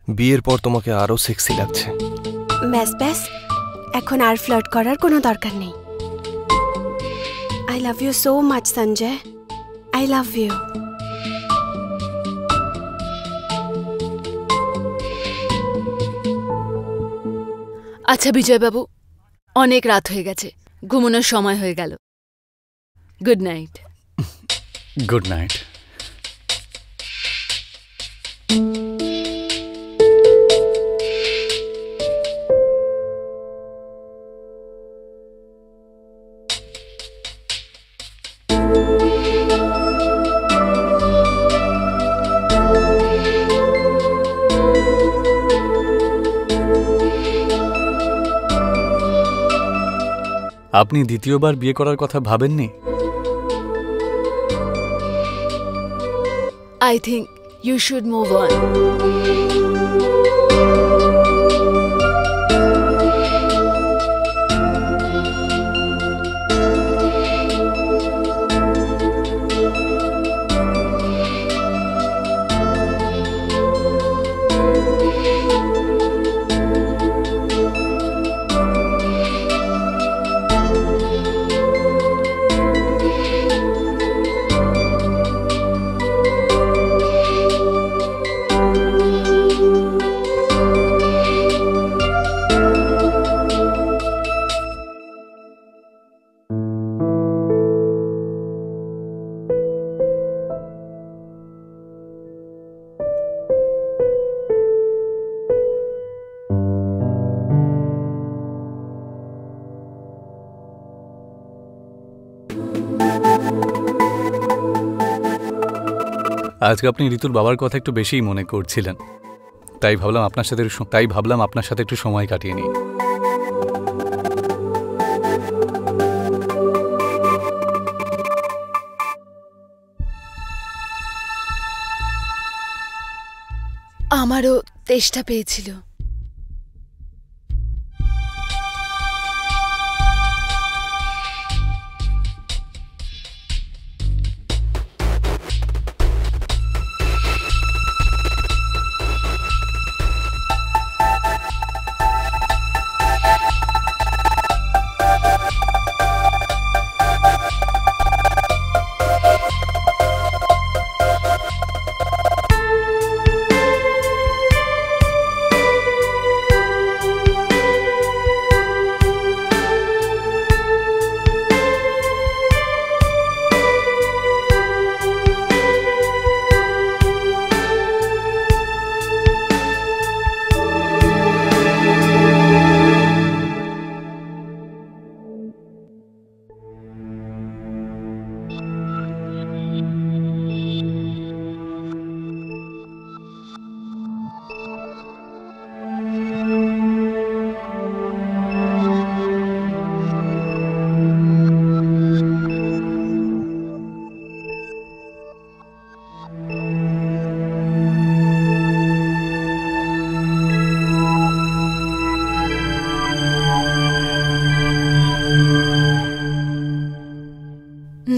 বিয়ের পর তোমাকে আরো সেক্সি লাগছে। ব্যাস ব্যাস, এখন আর ফ্লার্ট করার কোনো দরকার নেই। I love you so much Sanjay, I love you. আচ্ছা বিজয়বাবু, অনেক রাত হয়ে গেছে, ঘুমানোর সময় হয়ে গেল। Good night. Good night. আপনি দ্বিতীয়বার বিয়ে করার কথা ভাবেননি? I think you should move on. আজকে আপনি ঋতুর বাবার কথা একটু বেশিই মনে করছিলেন, তাই ভাবলাম আপনার সাথে একটু সময় কাটিয়ে নিই। আমারও তেষ্টা পেয়েছিল।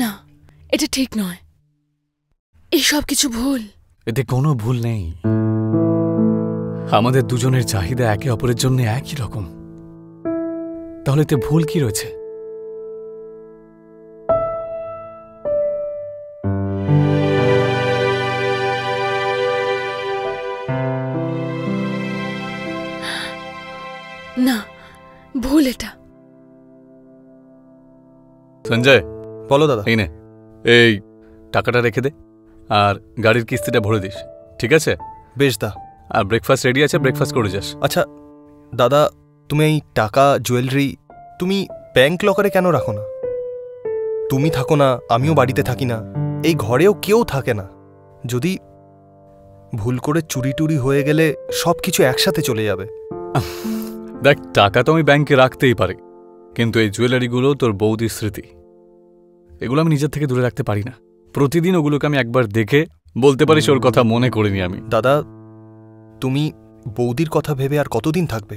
না, এটা ঠিক নয়, এই সব কিছু ভুল। এতে কোনো ভুল নেই। আমাদের দুজনের চাহিদা একে অপরের জন্য একই রকম, তাহলে এতে ভুল কি রয়েছে? না, ভুল এটা। সঞ্জয়, বলো দাদা। এই নে, এই টাকাটা রেখে দে আর গাড়ির কিস্তিটা ভরে দিস, ঠিক আছে? বেশ দা। আর ব্রেকফাস্ট রেডি আছে, ব্রেকফাস্ট করে যাস। আচ্ছা দাদা, তুমি এই টাকা জুয়েলারি তুমি ব্যাংক লকারে কেন রাখো না? তুমি থাকো না, আমিও বাড়িতে থাকি না, এই ঘরেও কেউ থাকে না। যদি ভুল করে চুরি টুরি হয়ে গেলে সব কিছু একসাথে চলে যাবে। দেখ, টাকা তো আমি ব্যাংকে রাখতেই পারি, কিন্তু এই জুয়েলারিগুলো তোর বৌদির স্মৃতি, এগুলো আমি নিজের থেকে দূরে রাখতে পারি না। প্রতিদিন ওগুলোকে আমি একবার দেখে বলতে পারিস ওর কথা মনে করিনি আমি। দাদা, তুমি বৌদির কথা ভেবে আর কতদিন থাকবে?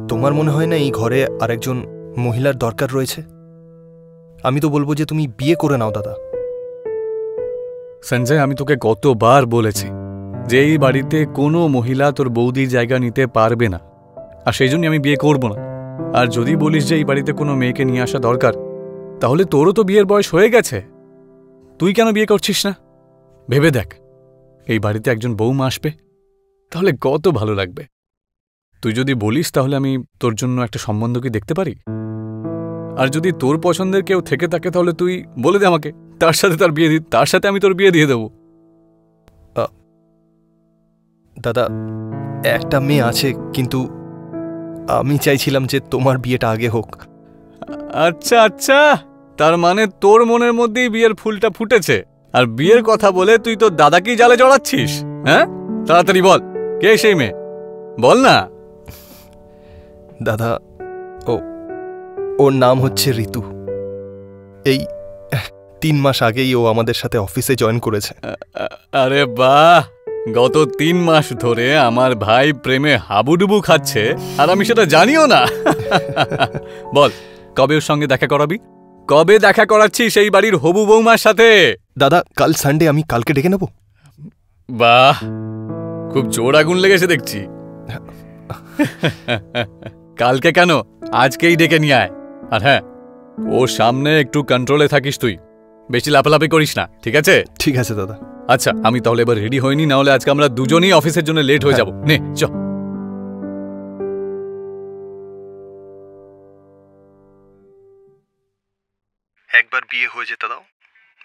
তোমার মনে হয় না এই ঘরে আরেকজন মহিলার দরকার রয়েছে? আমি তো বলবো যে তুমি বিয়ে করে নাও দাদা। সঞ্জয়, আমি তোকে কতবার বলেছি যে এই বাড়িতে কোনো মহিলা তোর বৌদির জায়গা নিতে পারবে না, আর সেই জন্য আমি বিয়ে করব না। আর যদি বলিস যে এই বাড়িতে কোনো মেয়েকে নিয়ে আসা দরকার, তাহলে তোরও তো বিয়ের বয়স হয়ে গেছে, তুই কেন বিয়ে করছিস না? ভেবে দেখ, এই বাড়িতে একজন বৌমা আসবে, তাহলে কত ভালো লাগবে। তুই যদি বলিস তাহলে আমি তোর জন্য একটা সম্বন্ধ কি দেখতে পারি? আর যদি তোর পছন্দের কেউ থেকে থাকে তাহলে তুই বলে দে আমাকে, তার সাথে আমি তোর বিয়ে দিয়ে দেবো। দাদা, একটা মেয়ে আছে, কিন্তু আমি চাইছিলাম যে তোমার বিয়েটা আগে হোক। আচ্ছা আচ্ছা, তার মানে তোর মনের মধ্যেই বিয়ের ফুলটা ফুটেছে, আর বিয়ের কথা বলে তুই তোর দাদাকেই জালে জড়াচ্ছিস? হ্যাঁ, তাড়াতাড়ি বল, কে সেই মেয়ে, বল না। দাদা, ওর নাম হচ্ছে ঋতু। এই 3 মাস আগেই ও আমাদের সাথে অফিসে জয়েন করেছে। আরে বাহ, গত 3 মাস ধরে আমার ভাই প্রেমে হাবুডুবু খাচ্ছে, আর আমি সেটা জানিও না। বল, কবে ওর সঙ্গে দেখা করাবি? কবে দেখা করাচ্ছিস সেই বাড়ির হবু বৌমার সাথে? দাদা, কাল সানডে, আমি কালকে ডেকে নেব। বাহ, খুব জোর আগুন লেগেছে দেখছি। কালকে কেন, আজকেই ডেকে নিয়ে আয়। আর হ্যাঁ, ওর সামনে একটু কন্ট্রোলে থাকিস, তুই বেশি লাফালাফি করিস না, ঠিক আছে? ঠিক আছে দাদা। আচ্ছা, আমি তাহলে এবার রেডি হইনি, না হলে আজকে আমরা দুজনেই অফিসের জন্য লেট হয়ে যাব। নে চ। একবার বিয়ে হয়ে যেতে দাও,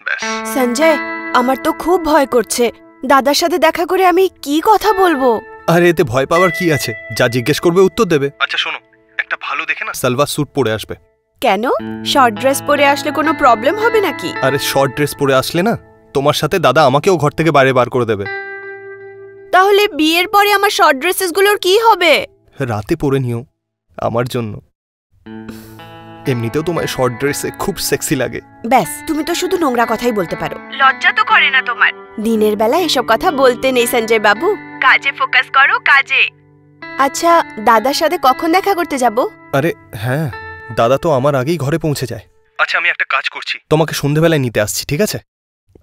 ব্যাস। সঞ্জয়, আমার তো খুব ভয় করছে। দাদার সাথে দেখা করে আমি কি কথা বলবো? আরে এতে ভয় পাওয়ার কি আছে? যা জিজ্ঞেস করবে উত্তর দেবে। আচ্ছা শোনো, একটা ভালো দেখে না সালভার স্যুট পরে আসবে। কেন, শর্ট ড্রেস পরে আসলে কোনো প্রবলেম হবে নাকি? আরে শর্ট ড্রেস পরে আসলে না, তোমার সাথে দাদা আমাকেও ঘর থেকে বাইরে বার করে দেবে। তাহলে বিয়ের পরে আমার শর্ট ড্রেসেসগুলোর কি হবে? রাতে পরে নিও আমার জন্য। এমনিতেও তোমার শর্ট ড্রেসে খুব সেক্সি লাগে। ব্যাস, তুমি তো শুধু নোংরা কথাই বলতে পারো। লজ্জা তো করে না তোমার? দিনের বেলা এসব কথা বলতে নেই সঞ্জয় বাবু, কাজে ফোকাস করো, কাজে। আচ্ছা, দাদার সাথে কখন দেখা করতে যাব? আরে হ্যাঁ, দাদা তো আমার আগেই ঘরে পৌঁছে যায়। আচ্ছা, আমি একটা কাজ করছি, তোমাকে সন্ধ্যেবেলায় নিতে আসছি, ঠিক আছে?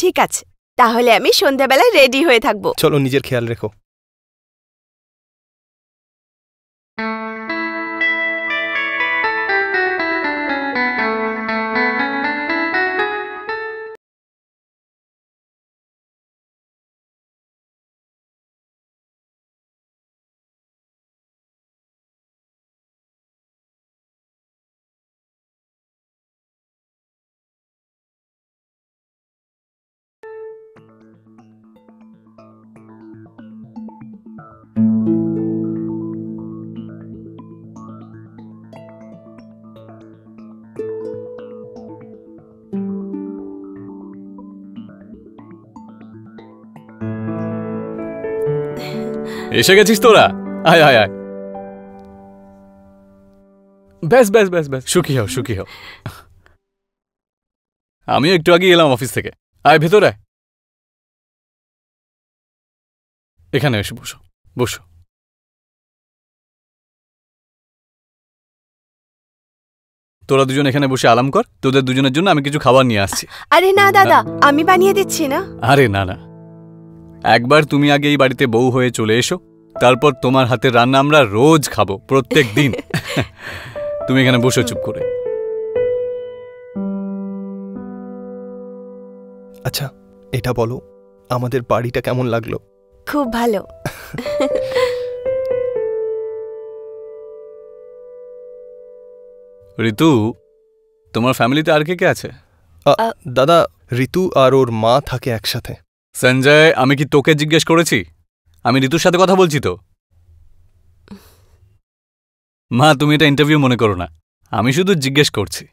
ঠিক আছে, তাহলে আমি সন্ধ্যাবেলায় রেডি হয়ে থাকবো। চলো, নিজের খেয়াল রেখো। এসে গেছিস তোরা? আয় আয় আয়, ব্যাস ব্যাস ব্যাস ব্যাস, সুখী হও সুখী হও। আমি একটু আগে এলাম অফিস থেকে। আয় ভেতরে, এখানে এসে বসো বসো। তোরা দুজন এখানে বসে আরাম কর, তোদের দুজনের জন্য আমি কিছু খাবার নিয়ে আসছি। আরে না দাদা, আমি বানিয়ে দিচ্ছি না। আরে না না, একবার তুমি আগে এই বাড়িতে বউ হয়ে চলে এসো, তারপর তোমার হাতের রান্না আমরা রোজ খাবো, প্রত্যেক দিন। তুমি এখানে বসে চুপ করে। আচ্ছা, এটা বলো, আমাদের বাড়িটা কেমন লাগলো? খুব ভালো। ঋতু, তোমার ফ্যামিলিতে আর কে কে আছে? দাদা, ঋতু আর ওর মা থাকে একসাথে। সঞ্জয়, আমি কি তোকে জিজ্ঞেস করেছি? আমি ঋতুর সাথে কথা বলছি তো। মা, তুমি এটা ইন্টারভিউ মনে করো না, আমি শুধু জিজ্ঞেস করছি।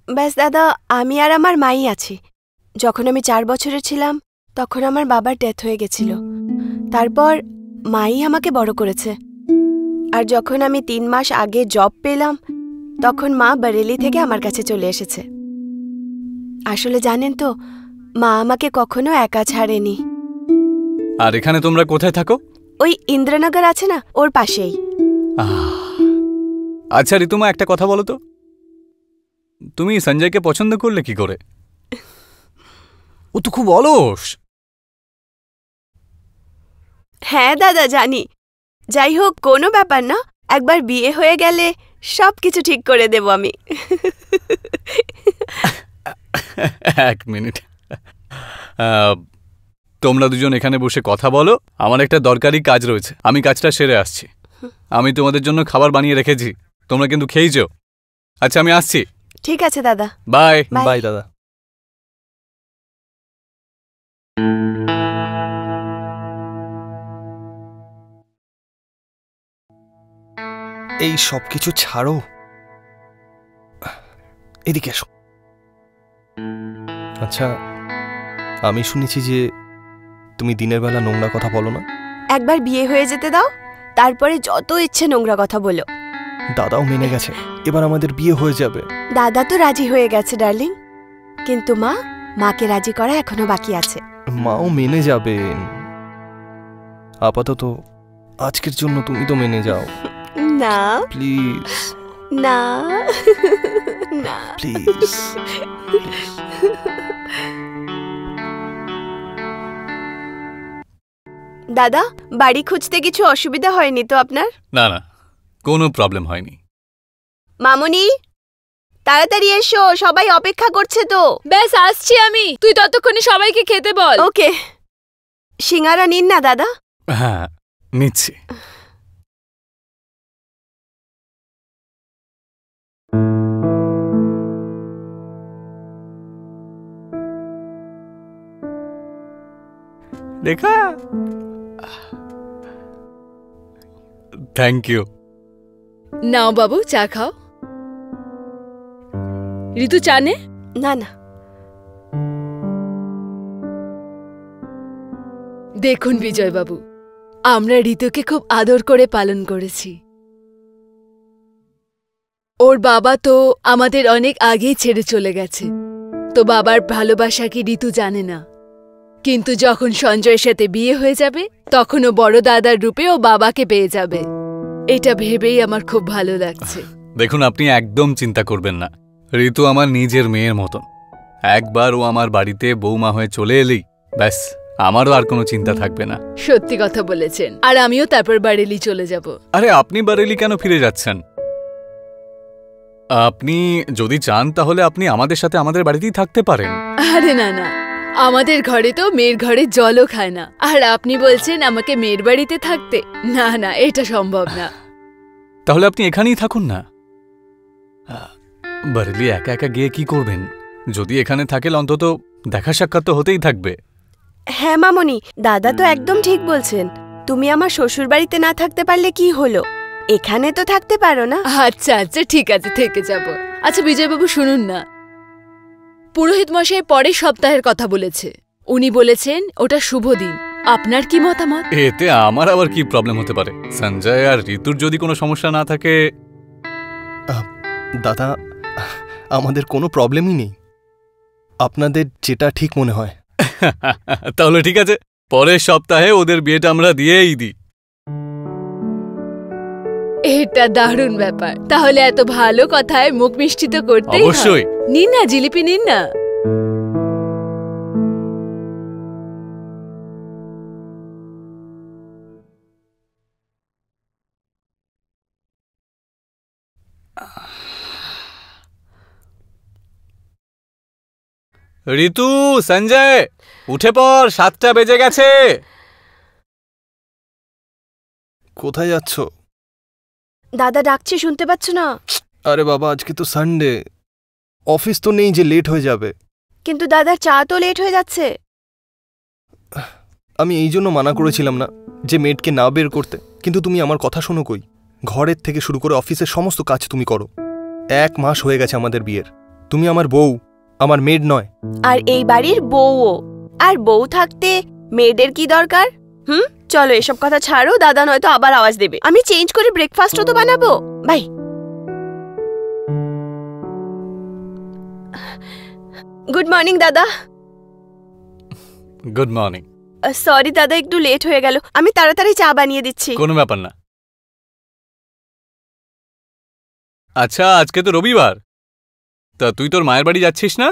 ব্যাস দাদা, আমি আর আমার মাই আছি। যখন আমি 4 বছরের ছিলাম তখন আমার বাবার ডেথ হয়ে গেছিল। তারপর মাই আমাকে বড় করেছে। আর যখন আমি 3 মাস আগে জব পেলাম তখন মা বরেলি থেকে আমার কাছে চলে এসেছে। আসলে জানেন তো, মা আমাকে কখনো একা ছাড়েনি। আর এখানে তোমরা কোথায় থাকো? ওই ইন্দ্রনগর আছে না, ওর পাশেই। আচ্ছা ঋতুমা, একটা কথা বলো তো, তুমি সঞ্জয়কে পছন্দ করলে কি করে? ও তো খুব অলস। হ্যাঁ দাদা জানি। যাই হোক, কোনো ব্যাপার না, একবার বিয়ে হয়ে গেলে সবকিছু ঠিক করে দেব আমি। এক মিনিট, তোমরা দুজন এখানে বসে কথা বলো, আমার একটা দরকারি কাজ রয়েছে, আমি কাজটা সেরে আসছি। আমি তোমাদের জন্য খাবার বানিয়ে রেখেছি, তোমরা কিন্তু খেয়েছো। আচ্ছা আমি আসছি। ঠিক আছে দাদা, বাই। Bye. বাই দাদা। এই সব কিছু ছাড়ো, এদিকে এসো। আচ্ছা, আমি শুনেছি যে তুমি দিনের বেলা নোংরা কথা বলো না। একবার বিয়ে হয়ে যেতে দাও, তারপরে যত ইচ্ছে নোংরা কথা বলো। দাদাও মেনে গেছে, এবার আমাদের বিয়ে হয়ে যাবে। দাদা তো রাজি হয়ে গেছে ডার্লিং, কিন্তু মাকে রাজি করা এখনো বাকি আছে। মাও মেনে যাবেন। আপাতত আজকের জন্য তুমি তো মেনে যাও না প্লিজ, না না প্লিজ। দাদা, বাড়ি খুঁজতে কিছু অসুবিধা হয়নি তো আপনার? না না, কোনো প্রবলেম হয়নি। মামুনি, তাড়াতাড়ি এসো, সবাই অপেক্ষা করছে তো। ব্যাস আসছি আমি, তুই ততক্ষণে সবাইকে খেতে বল। ওকে, সিঙ্গারা নিন না দাদা। হ্যাঁ নিচ্ছি। দেখা, থ্যাংক ইউ। নাও বাবু, চা খাও। ঋতু চা নে। না না, দেখুন বিজয়বাবু, আমরা ঋতুকে খুব আদর করে পালন করেছি। ওর বাবা তো আমাদের অনেক আগেই ছেড়ে চলে গেছে, তো বাবার ভালোবাসা কি ঋতু জানে না। কিন্তু যখন সঞ্জয়ের সাথে বিয়ে হয়ে যাবে, তখন ও বড় দাদার রূপে ও বাবাকে পেয়ে যাবে। এটা ভেবেই আমার খুব ভালো লাগছে। দেখুন, আপনি একদম চিন্তা করবেন না, ঋতু আমার নিজের মেয়ের মতন। একবার ও আমার বাড়িতে বৌমা হয়ে চলে এলেই ব্যাস, আমারও আর কোনো চিন্তা থাকবে না। সত্যি কথা বলেছেন, আর আমিও তারপর বারেলি চলে যাব। আরে আপনি বারেলি কেন ফিরে যাচ্ছেন? আপনি যদি চান তাহলে আপনি আমাদের সাথে আমাদের বাড়িতেই থাকতে পারেন। আরে না না, আমাদের ঘরে তো মেয়ের ঘরে জলও খায় না, আর আপনি বলছেন আমাকে মেয়ের বাড়িতে থাকতে? না না, এটা সম্ভব না। তাহলে আপনি এখানেই থাকুন না। বারেলি একা একা গিয়ে কি করবেন? যদি এখানে থাকেন অন্তত দেখা সাক্ষাৎ তো হতেই থাকবে। হ্যাঁ মামনি, দাদা তো একদম ঠিক বলছেন। তুমি আমার শ্বশুর বাড়িতে না থাকতে পারলে কি হলো, এখানে তো থাকতে পারো না। আচ্ছা আচ্ছা, ঠিক আছে, থেকে যাব। আচ্ছা বিজয়বাবু শুনুন না, পুরোহিত মশাই পরের সপ্তাহের কথা বলেছে। উনি বলেছেন ওটা শুভ দিন। আপনার কি মতামত? এতে আমার আবার কি প্রবলেম হতে পারে? সঞ্জয় আর ঋতুর যদি কোনো সমস্যা না থাকে। দাদা, আমাদের কোনো প্রবলেমই নেই, আপনাদের যেটা ঠিক মনে হয়। তাহলে ঠিক আছে, পরের সপ্তাহে ওদের বিয়েটা আমরা দিয়েই দিই। এটা দারুণ ব্যাপার। তাহলে এত ভালো কথায় মুখ মিষ্টি তো করতেই হয়। অবশ্যই। নিন না, জিলিপি নিন না। ঋতু, সঞ্জয় উঠে পর, 7টা বেজে গেছে। কোথায় যাচ্ছ? দাদা ডাকছে, শুনতে পাচ্ছ না? আরে বাবা, আজকে তো সানডে, অফিস তো নেই যে লেট হয়ে যাবে। কিন্তু দাদার চা তো লেট হয়ে যাচ্ছে। আমি এই জন্য মানা করেছিলাম না যে মেডকে না বের করতে, কিন্তু তুমি আমার কথা শোনো কই? ঘরের থেকে শুরু করে অফিসের সমস্ত কাজ তুমি করো। 1 মাস হয়ে গেছে আমাদের বিয়ের, তুমি আমার বউ, আমার মেড নয়। আর এই বাড়ির বউও, আর বউ থাকতে মেয়েদের কি দরকার? চলো এসব কথা ছাড়ো, দাদা নয়তো আবার আওয়াজ দেবে। আমি চেঞ্জ করে ব্রেকফাস্টও তো বানাবো। বাই। গুড মর্নিং দাদা। Good morning. সরি দাদা, একটু লেট হয়ে গেল, আমি তাড়াতাড়ি চা বানিয়ে দিচ্ছি। কোনো ব্যাপার না। আচ্ছা, আজকে তো রবিবার, তা তুই তোর মায়ের বাড়ি যাচ্ছিস না?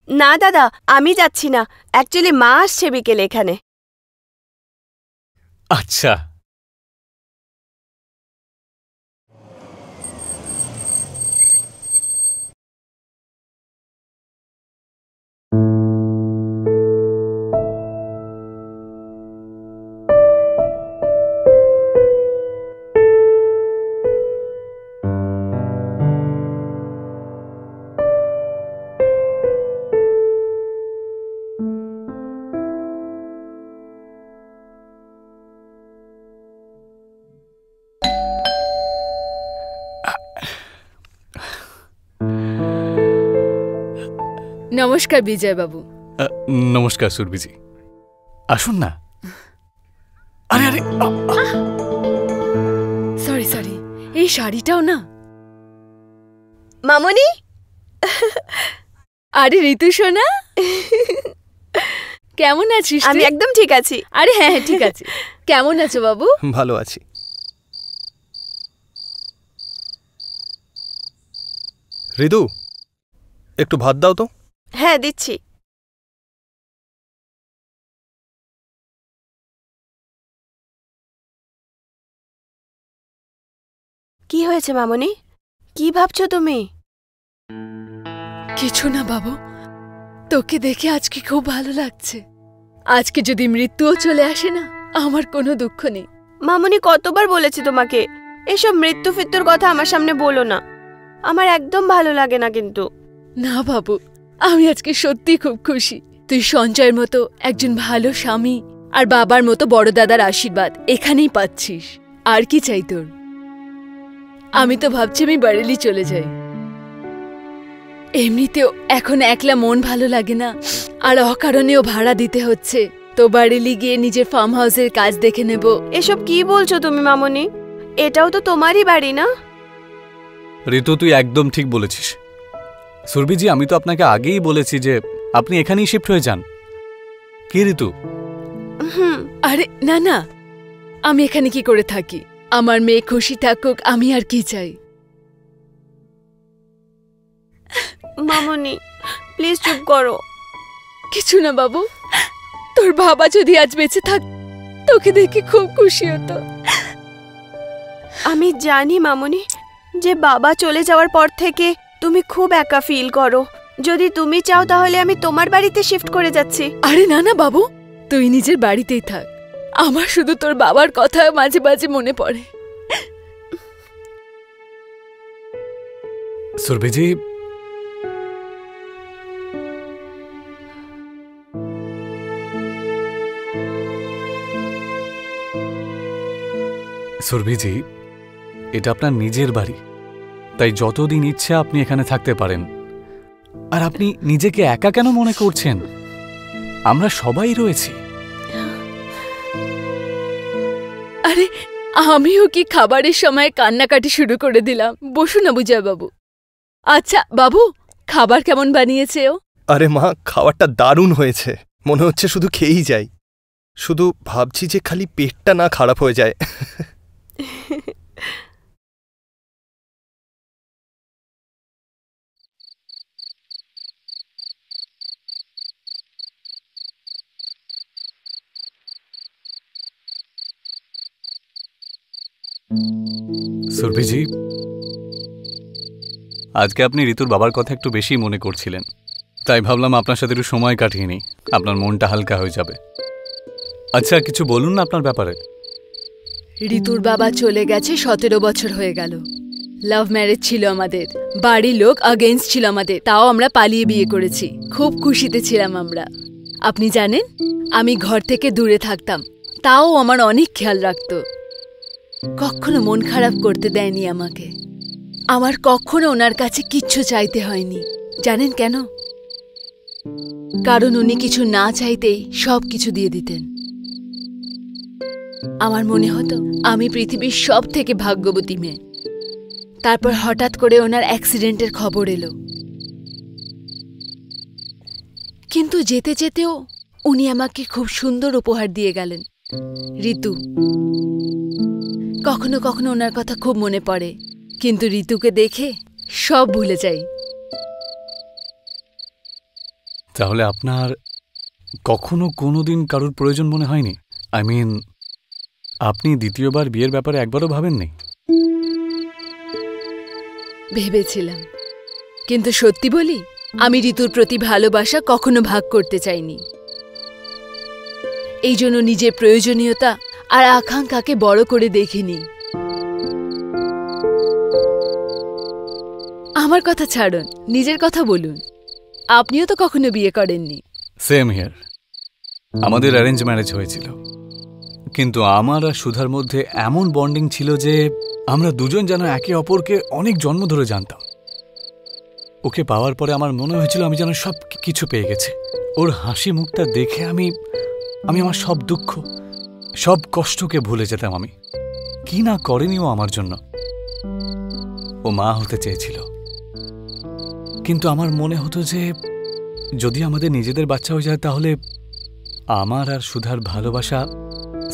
না দাদা, আমি যাচ্ছি না, অ্যাকচুয়ালি মা আসছে বিকেলে এখানে। আচ্ছা, নমস্কার বিজয় বাবু। নমস্কার সুরভিজি, আসুন না। আরে আরে, সরি সরি, এই শাড়িটাও না। মামনি, আরে ঋতু সোনা, কেমন আছিস? আমি একদম ঠিক আছি। আরে হ্যাঁ হ্যাঁ ঠিক আছে। কেমন আছো বাবু? ভালো আছি। ঋতু, একটু ভাত দাও তো। হ্যাঁ দিচ্ছি। কি হয়েছে মামনি? কি ভাবছো তুমি? কিছু না বাবু, তোকে দেখে আজকে খুব ভালো লাগছে। আজকে যদি মৃত্যুও চলে আসে না, আমার কোনো দুঃখ নেই। মামনি, কতবার বলেছি তোমাকে এসব মৃত্যু ফিত্যুর কথা আমার সামনে বলো না। আমার একদম ভালো লাগে না। কিন্তু না বাবু, আমি আজকে সত্যি খুব খুশি। তুই সঞ্জয়ের মতো একজন ভালো স্বামী আর বাবার মতো বড় দাদার আশীর্বাদ এখানেই পাচ্ছিস। আর কি চাই তোর? আমি তো ভাবছি আমি বারেলি চলে যাই। এমনিতেও এখন একলা মন ভালো লাগে না, আর অকারণেও ভাড়া দিতে হচ্ছে। তো বারেলি গিয়ে নিজের ফার্ম হাউসের কাজ দেখে নেব। এসব কি বলছো তুমি মামনি? এটাও তো তোমারই বাড়ি না? ঋতু তুই একদম ঠিক বলেছিস। সুরভিজি, আমি তো আপনাকে আগেই বলেছি যে আপনি এখানেই শিফট হয়ে যান। কি ঋতু? আরে না না, আমি এখানে কি করে থাকি? আমার মেয়ে খুশি থাকুক, আমি আর কি চাই? মামনি প্লিজ চুপ করো। কিছু না বাবু, তোর বাবা যদি আজ বেঁচে থাক, তোকে দেখে খুব খুশি হতো। আমি জানি মামনি যে বাবা চলে যাওয়ার পর থেকে তুমি খুব একা ফিল করো। যদি তুমি চাও তাহলে আমি তোমার বাড়িতে শিফট করে যাচ্ছি। আরে না না বাবু, তুই নিজের বাড়িতেই থাক। আমার শুধু তোর বাবার কথা মাঝে মাঝে মনে পড়ে। সুরভিজি, সুরভিজি, এটা আপনার নিজের বাড়ি, তাই যতদিন ইচ্ছে আপনি এখানে থাকতে পারেন। আর আপনি নিজেকে একা কেন মনে করছেন? আমরা সবাই রয়েছি। আরে আমিও কি খাবারের সময় কান্নাকাটি শুরু করে দিলাম? বসুন না বিজয় বাবু। আচ্ছা বাবু, খাবার কেমন বানিয়েছে ও? আরে মা, খাবারটা দারুণ হয়েছে। মনে হচ্ছে শুধু খেয়েই যাই। শুধু ভাবছি যে খালি পেটটা না খারাপ হয়ে যায়। সুরভিজি, আজকে আপনি ঋতুর বাবার কথা একটু বেশি মনে করছিলেন, তাই ভাবলাম আপনার সাথে একটু সময় কাটিয়ে নিই, আপনার মনটা হালকা হয়ে যাবে। আচ্ছা, কিছু বলুন না আপনার ব্যাপারে। ঋতুর বাবা চলে গেছে 17 বছর হয়ে গেল। লাভ ম্যারেজ ছিল আমাদের, বাড়ির লোক আগেইনস্ট ছিল আমাদের, তাও আমরা পালিয়ে বিয়ে করেছি। খুব খুশিতে ছিলাম আমরা। আপনি জানেন, আমি ঘর থেকে দূরে থাকতাম, তাও আমার অনেক খেয়াল রাখতো। কখনো মন খারাপ করতে দেয়নি আমাকে। আমার কখনো ওনার কাছে কিচ্ছু চাইতে হয়নি। জানেন কেন? কারণ উনি কিছু না চাইতেই সব কিছু দিয়ে দিতেন। আমার মনে হতো আমি পৃথিবীর সব থেকে ভাগ্যবতী মেয়ে। তারপর হঠাৎ করে ওনার অ্যাক্সিডেন্টের খবর এলো, কিন্তু যেতে যেতেও উনি আমাকে খুব সুন্দর উপহার দিয়ে গেলেন, ঋতু। কখনো কখনো ওনার কথা খুব মনে পড়ে, কিন্তু ঋতুকে দেখে সব ভুলে যাই। তাহলে আপনার কখনো কোনোদিন কারোর প্রয়োজন মনে হয়নি? আই মিন, আপনি দ্বিতীয়বার বিয়ের ব্যাপারে একবারও ভাবেননি? ভেবেছিলাম, কিন্তু সত্যি বলি, আমি ঋতুর প্রতি ভালোবাসা কখনো ভাগ করতে চাইনি। এই জন্য নিজের প্রয়োজনীয়তা আর আকাঙ্ক্ষাকে বড় করে দেখিনি। আমার কথা ছাড়ুন, নিজের কথা বলুন। আপনিও তো কখনো বিয়ে করেননি। Same here. আমাদের অ্যারেঞ্জ ম্যারেজ হয়েছিল, কিন্তু আমার আর সুধার মধ্যে এমন বন্ডিং ছিল যে আমরা দুজন যেন একে অপরকে অনেক জন্ম ধরে জানতাম। ওকে পাওয়ার পরে আমার মনে হয়েছিল আমি যেন সব কিছু পেয়ে গেছি। ওর হাসি মুখটা দেখে আমি আমার সব দুঃখ, সব কষ্টকে ভুলে যেতাম। আমি কি না করেনি ও আমার জন্য। ও মা হতে চেয়েছিল, কিন্তু আমার মনে হতো যে যদি আমাদের নিজেদের বাচ্চা হয়ে যায় তাহলে আমার আর সুধার ভালোবাসা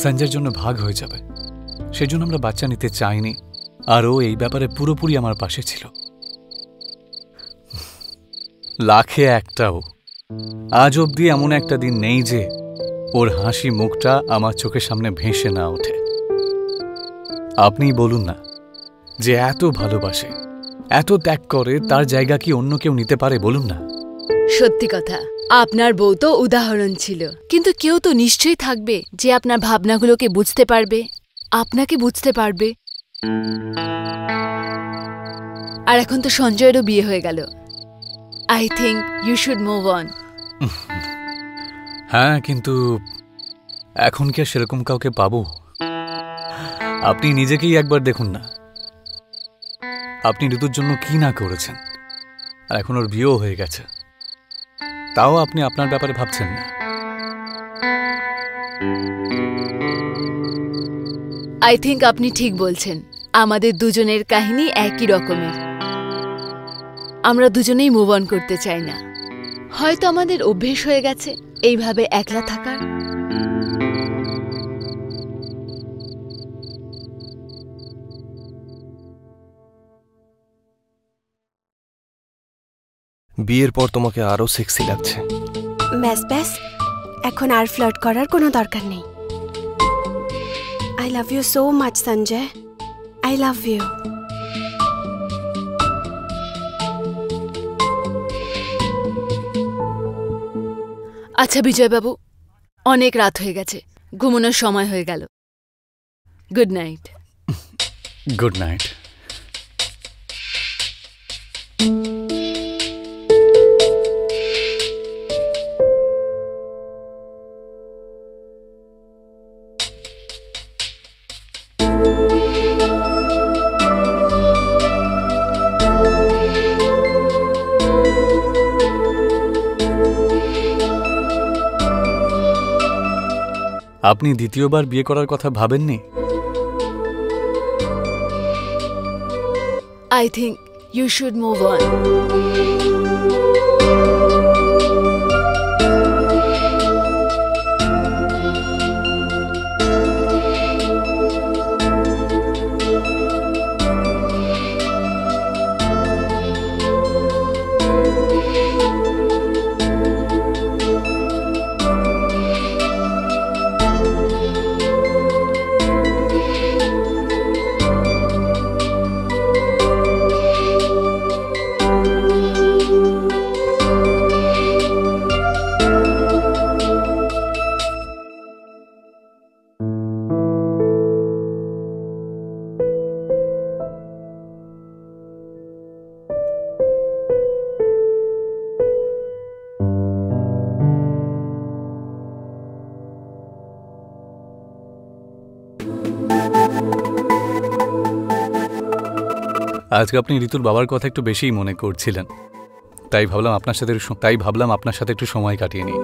সঞ্জয়ের জন্য ভাগ হয়ে যাবে। সেজন্য আমরা বাচ্চা নিতে চাইনি, আর ও এই ব্যাপারে পুরোপুরি আমার পাশে ছিল। লাখে একটাও আজ অবধি এমন একটা দিন নেই যে ওর হাসি মুখটা আমার চোখের সামনে ভেসে না ওঠে। আপনি বলুন না, যে এত ভালোবাসে, এত ত্যাগ করে, তার জায়গা কি অন্য কেউ নিতে পারে? বলুন না। সত্যি কথা, আপনার বউ তো উদাহরণ ছিল, কিন্তু কেউ তো নিশ্চয়ই থাকবে যে আপনার ভাবনাগুলোকে বুঝতে পারবে, আপনাকে বুঝতে পারবে। আর এখন তো সঞ্জয়েরও বিয়ে হয়ে গেল। I think you should move on. হ্যাঁ, কিন্তু এখন কি আর সেরকম কাউকে পাবো? আপনি নিজেকেই একবার দেখুন না। আপনি ঋতুর জন্য কি না করেছেন, আর এখন ওর বিয়েও হয়ে গেছে, তাও আপনি আপনার ব্যাপারে ভাবছেন না। আই থিঙ্ক আপনি ঠিক বলছেন। আমাদের দুজনের কাহিনী একই রকমের। আমরা দুজনেই মুভ অন করতে চাই না। হয়তো আমাদের অভ্যেস হয়ে গেছে এইভাবে একলা থাকার। বিয়ের পর তোমাকে আরো সেক্সি লাগছে। ব্যাস ব্যাস, এখন আর ফ্লার্ট করার কোনো দরকার নেই। I love you so much Sanjay, I love you. আচ্ছা বিজয়বাবু, অনেক রাত হয়ে গেছে, ঘুমানোর সময় হয়ে গেল। Good night. Good night. আপনি দ্বিতীয়বার বিয়ে করার কথা ভাবেননি? I think you should move on. আজকে আপনি ঋতুর বাবার কথা একটু বেশিই মনে করছিলেন, তাই ভাবলাম আপনার সাথে একটু সময় কাটিয়ে নিই।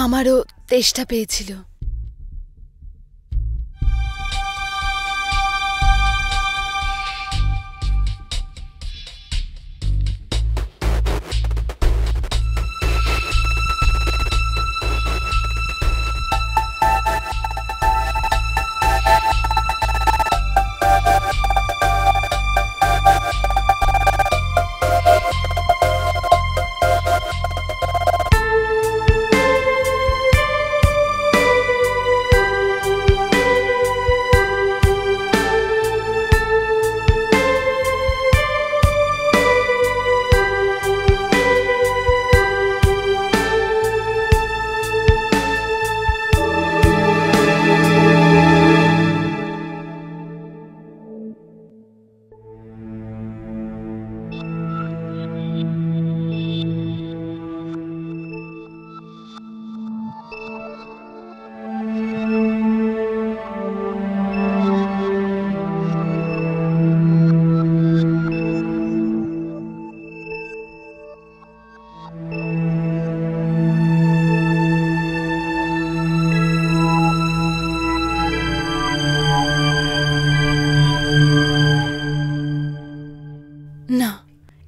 আমারও তেষ্টা পেয়েছিল।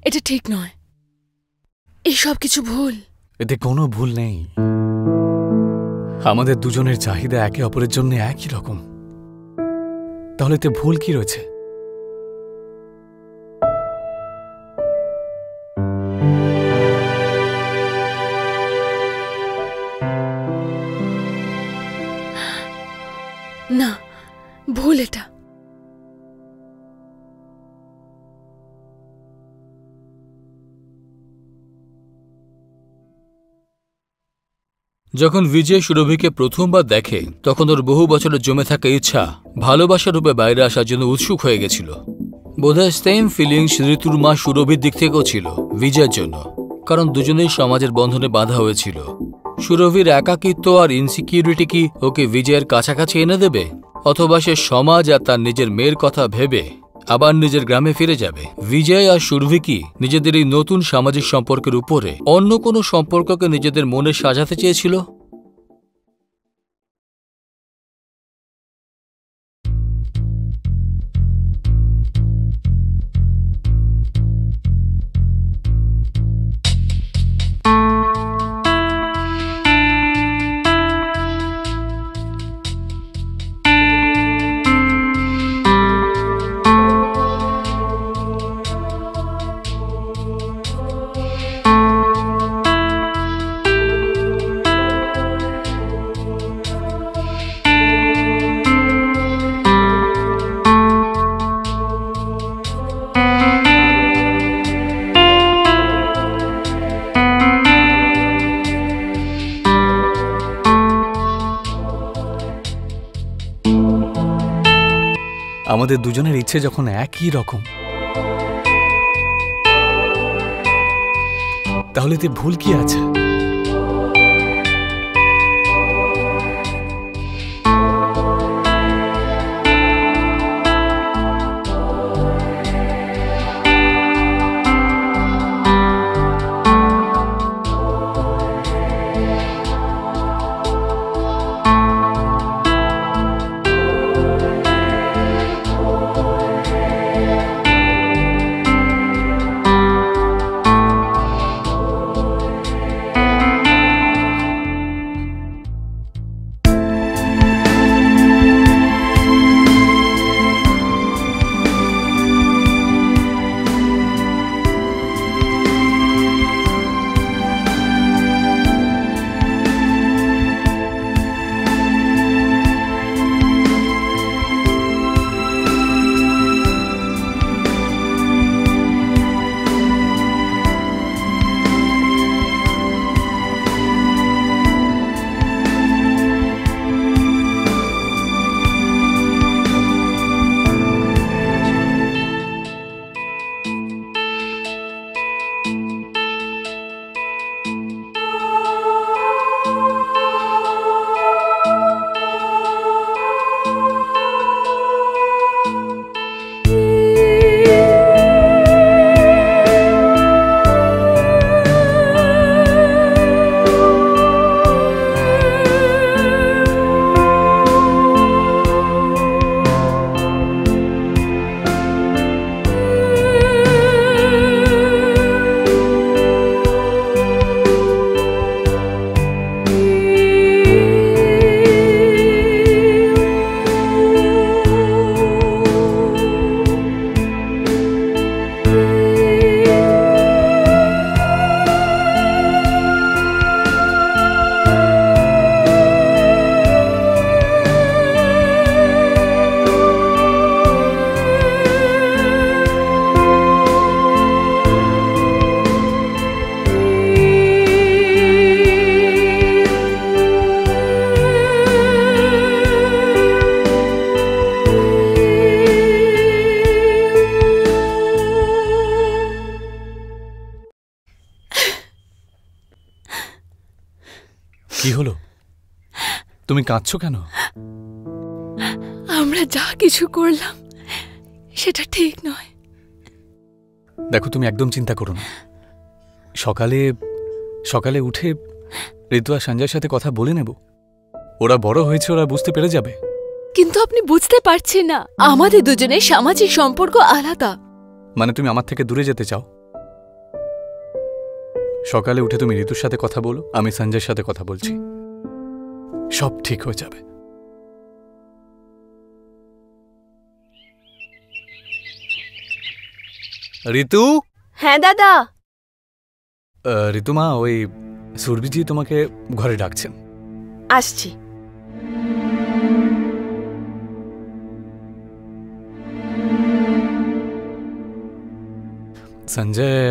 এটা ঠিক নয়, এই সব কিছু ভুল। এতে কোনো ভুল নেই। আমাদের দুজনের চাহিদা একে অপরের জন্য একই রকম, তাহলে এতে ভুল কি রয়েছে? না, ভুল এটা। যখন বিজয় সুরভিকে প্রথমবার দেখে তখন ওর বহু বছরের জমে থাকা ইচ্ছা ভালোবাসা রূপে বাইরে আসার জন্য উৎসুক হয়ে গেছিল। বোধহয় সেম ফিলিংস ঋতুর মা সুরভির দিক থেকেও ছিল বিজয়ের জন্য, কারণ দুজনেই সমাজের বন্ধনে বাঁধা হয়েছিল। সুরভির একাকিত্ব আর ইনসিকিউরিটি কি ওকে বিজয়ের কাছাকাছি এনে দেবে, অথবা সে সমাজ আর তার নিজের মেয়ের কথা ভেবে আবার নিজের গ্রামে ফিরে যাবে? বিজয় আর সুরভি কি নিজেদের এই নতুন সামাজিক সম্পর্কের উপরে অন্য কোনো সম্পর্ককে নিজেদের মনে সাজাতে চেয়েছিল? আমাদের দুজনের ইচ্ছে যখন একই রকম, তাহলে এতে ভুল কি আছে? কি হলো? তুমি কাঁদছো কেন? আমরা যা কিছু করলাম সেটা ঠিক নয়। দেখো, তুমি একদম চিন্তা করো না। সকালে সকালে উঠে ঋতু আর সঞ্জয়ের সাথে কথা বলে নেব। ওরা বড় হয়েছে, ওরা বুঝতে পেরে যাবে। কিন্তু আপনি বুঝতে পারছেন না, আমাদের দুজনের সামাজিক সম্পর্ক আলাদা। মানে তুমি আমার থেকে দূরে যেতে চাও? সকালে উঠে তুমি ঋতুর সাথে কথা বলো, আমি সঞ্জয়ের সাথে কথা বলছি, সব ঠিক হয়ে যাবে। ঋতু। হ্যাঁ দাদা। ঋতুমা, ওই সুরভিজি তোমাকে ঘরে ডাকছেন। আসছি। সঞ্জয়,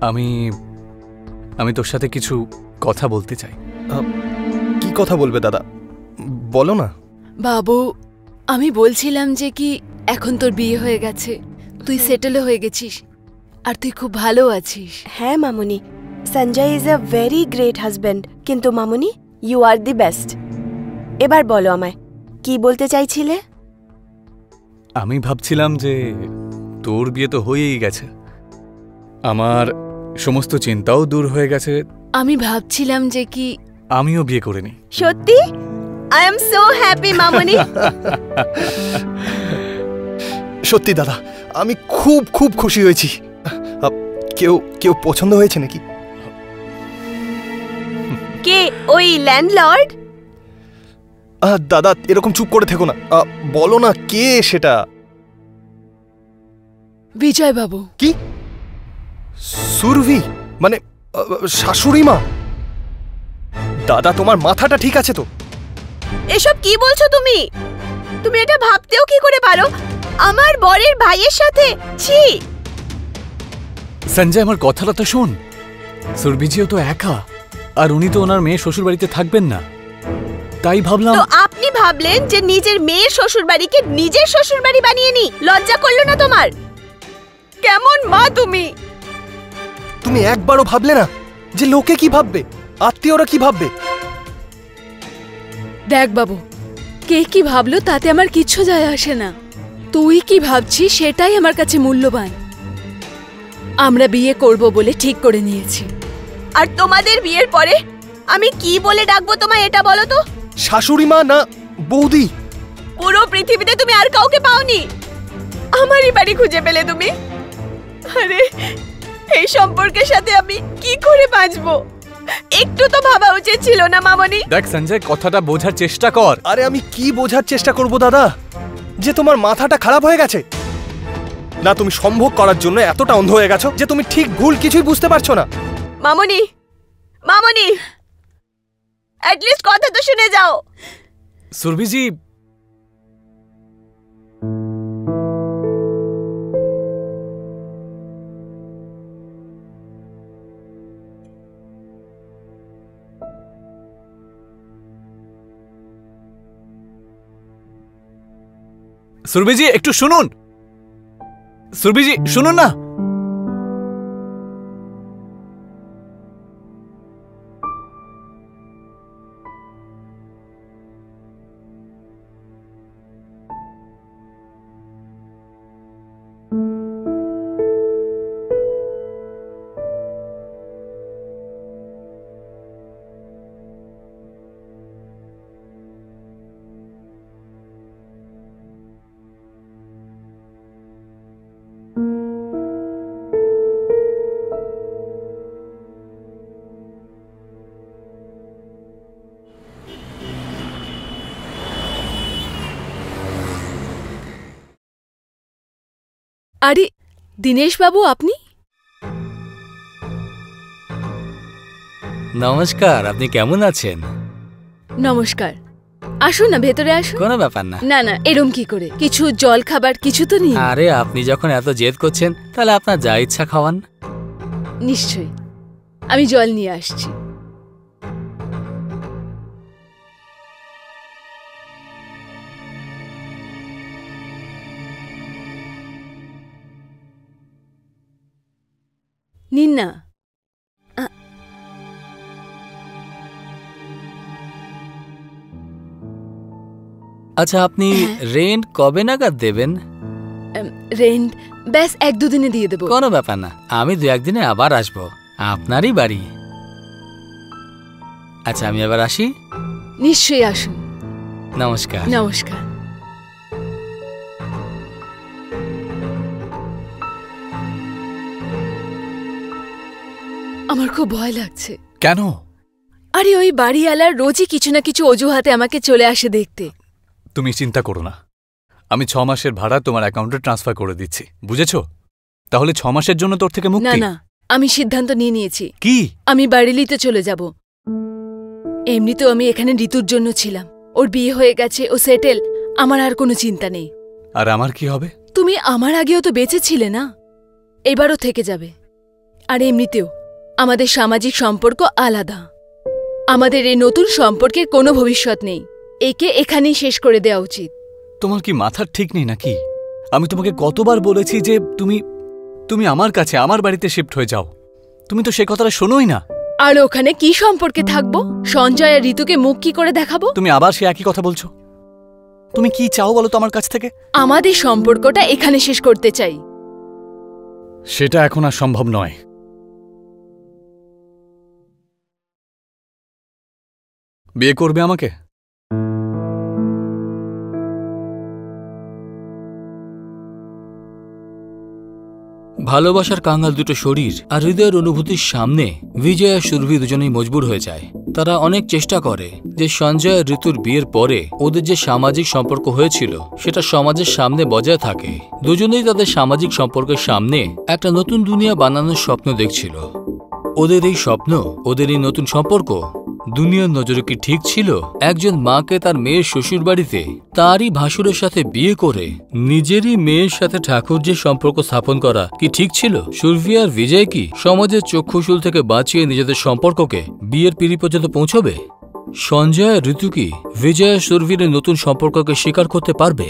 আমি আমি তোর সাথে কিছু কথা বলতে চাই। কি কথা বলবে দাদা, বলো না। বাবু, আমি বলছিলাম যে কি এখন তোর বিয়ে হয়ে গেছে, তুই সেটেলও হয়ে গেছিস, আর তুই খুব ভালো আছিস। হ্যাঁ মামুনি, Sanjay is a very great husband, কিন্তু মামুনি ইউ আর দি বেস্ট। এবার বলো আমায় কি বলতে চাইছিলে? আমি ভাবছিলাম যে তোর বিয়ে তো হয়েই গেছে, আমার সমস্ত চিন্তাও দূর হয়ে গেছে। আমি ভাবছিলাম যে কি আমিও বিয়ে করে নিই। সত্যি? আই এম সো হ্যাপি মামুনি। সত্যি দাদা, আমি খুব খুব খুশি হয়েছি। কেউ কেউ পছন্দ হয়েছে নাকি? কে, ওই ল্যান্ডলর্ড? দাদা এরকম চুপ করে থেকো না, বলো না কে সেটা। বিজয় বাবু। কি? সুরভি মানে শাশুড়ি মা? দাদা তোমার মাথাটা ঠিক আছে তো? এসব কি বলছো তুমি? তুমি এটা ভাবতেও কি করে পারো আমার বরের ভাইয়ের সাথে? ছি। সঞ্জয়, আমার কথাটা তো শোন। সুরভিজিও তো একা, আর উনি তো ওনার মেয়ে শ্বশুর বাড়িতে থাকবেন না, তাই ভাবলাম। তো আপনি ভাবলেন যে নিজের মেয়ের শ্বশুর বাড়িকে নিজের শ্বশুর বাড়ি বানিয়ে নি? লজ্জা করলো না তোমার? কেমন মা তুমি? তুমি একবারও ভাবলে না যে লোকে কি ভাববে, আত্মীয়রা কি ভাববে? দেখ বাবু, কে কি ভাবলো তাতে আমার কিচ্ছু যায় আসে না, তুই কি ভাবছিস সেটাই আমার কাছে মূল্যবান। আমরা বিয়ে করব বলে ঠিক করে নিয়েছি। আর তোমাদের বিয়ের পরে আমি কি বলে ডাকবো তোমায়, এটা বলো তো? শাশুড়ি মা না বৌদি? পুরো পৃথিবীতে তুমি আর কাউকে পাওনি, আমারই বাড়ি খুঁজে পেলে তুমি। আরে এই সম্পর্কের সাথে আমি কি করে বাঁচবো? একটু তো ভাবা উচিত ছিল না মামনি? দেখ সঞ্জয়, কথাটা বোঝার চেষ্টা কর। আরে আমি কি বোঝার চেষ্টা করব দাদা, যে তোমার মাথাটা খারাপ হয়ে গেছে না? তুমি সম্ভোগ করার জন্য এতটা অন্ধ হয়ে গেছো যে তুমি ঠিক ভুল কিছুই বুঝতে পারছো না। মামনি, মামনি, অ্যাট লিস্ট কথা তো শুনে যাও। সুরভিজি, সুরভিজি একটু শুনুন। সুরভিজি শুনুন না। আরে দীনেশ বাবু, আপনি? নমস্কার, আপনি কেমন আছেন? নমস্কার, আসুন না, ভেতরে আসুন। কোনো ব্যাপার না। না না, এরম কি করে? কিছু জল খাবার কিছু তো নেই? আরে আপনি যখন এত জেদ করছেন তাহলে আপনার যা ইচ্ছা খাওয়ান। নিশ্চয়ই, আমি জল নিয়ে আসছি। নিন না। আচ্ছা, আপনি রেন্ট কবে নাগাদ দেবেন? রেন্ট ব্যাস 1-2 দিনে দিয়ে দেবো। কোনো ব্যাপার না, আমি 2-1 দিনে আবার আসবো, আপনারই বাড়ি। আচ্ছা, আমি এবার আসি। নিশ্চয়ই আসুন। নমস্কার। নমস্কার। আমার খুব ভয় লাগছে। কেন? আরে ওই বাড়িওয়ালার রোজই কিছু না কিছু অজুহাতে আমাকে চলে আসে দেখতে। তুমি চিন্তা করো না, আমি 6 মাসের ভাড়া তোমার অ্যাকাউন্টে ট্রান্সফার করে দিচ্ছি, বুঝেছো? তাহলে 6 মাসের জন্য তোর থেকে না মুক্তি। না, আমি সিদ্ধান্ত নিয়ে নিয়েছি। কি? আমি বারেলিতে চলে যাব। এমনিতেও আমি এখানে ঋতুর জন্য ছিলাম, ওর বিয়ে হয়ে গেছে, ও সেটেল, আমার আর কোনো চিন্তা নেই। আর আমার কি হবে? তুমি আমার আগেও তো বেঁচে ছিলে না, এবারও থেকে যাবে। আর এমনিতেও আমাদের সামাজিক সম্পর্ক আলাদা, আমাদের এই নতুন সম্পর্কের কোনো ভবিষ্যৎ নেই। একে এখানেই শেষ করে দেওয়া উচিত। তোমার কি মাথার ঠিক নেই নাকি? আমি তোমাকে কতবার বলেছি যে তুমি আমার কাছে, আমার বাড়িতে শিফট হয়ে যাও, তুমি তো সে কথাটা শোনোই না। আর ওখানে কি সম্পর্কে থাকবো? সঞ্জয় আর ঋতুকে মুখ কি করে দেখাবো? তুমি আবার সে একই কথা বলছো। তুমি কি চাও বলো তো আমার কাছ থেকে? আমাদের সম্পর্কটা এখানে শেষ করতে চাই। সেটা এখন আর সম্ভব নয়। বিয়ে করবে আমাকে? ভালোবাসার কাঙ্গাল দুটো শরীর আর হৃদয়ের অনুভূতির সামনে বিজয় আর সুরভি দুজনেই মজবুর হয়ে যায়। তারা অনেক চেষ্টা করে যে সঞ্জয় আর ঋতুর বিয়ের পরে ওদের যে সামাজিক সম্পর্ক হয়েছিল সেটা সমাজের সামনে বজায় থাকে। দুজনেই তাদের সামাজিক সম্পর্কের সামনে একটা নতুন দুনিয়া বানানোর স্বপ্ন দেখছিল। ওদের এই স্বপ্ন, ওদের এই নতুন সম্পর্ক দুনিয়ার নজরে কি ঠিক ছিল? একজন মাকে তার মেয়ের শ্বশুর বাড়িতে তারই ভাসুরের সাথে বিয়ে করে নিজেরই মেয়ের সাথে ঠাকুর যে সম্পর্ক স্থাপন করা কি ঠিক ছিল? সুরভি আর বিজয় কি সমাজের চক্ষুশূল থেকে বাঁচিয়ে নিজেদের সম্পর্ককে বিয়ের পিঁড়ি পর্যন্ত পৌঁছবে? সঞ্জয় আর ঋতু কি বিজয় আর সুরভির নতুন সম্পর্ককে স্বীকার করতে পারবে?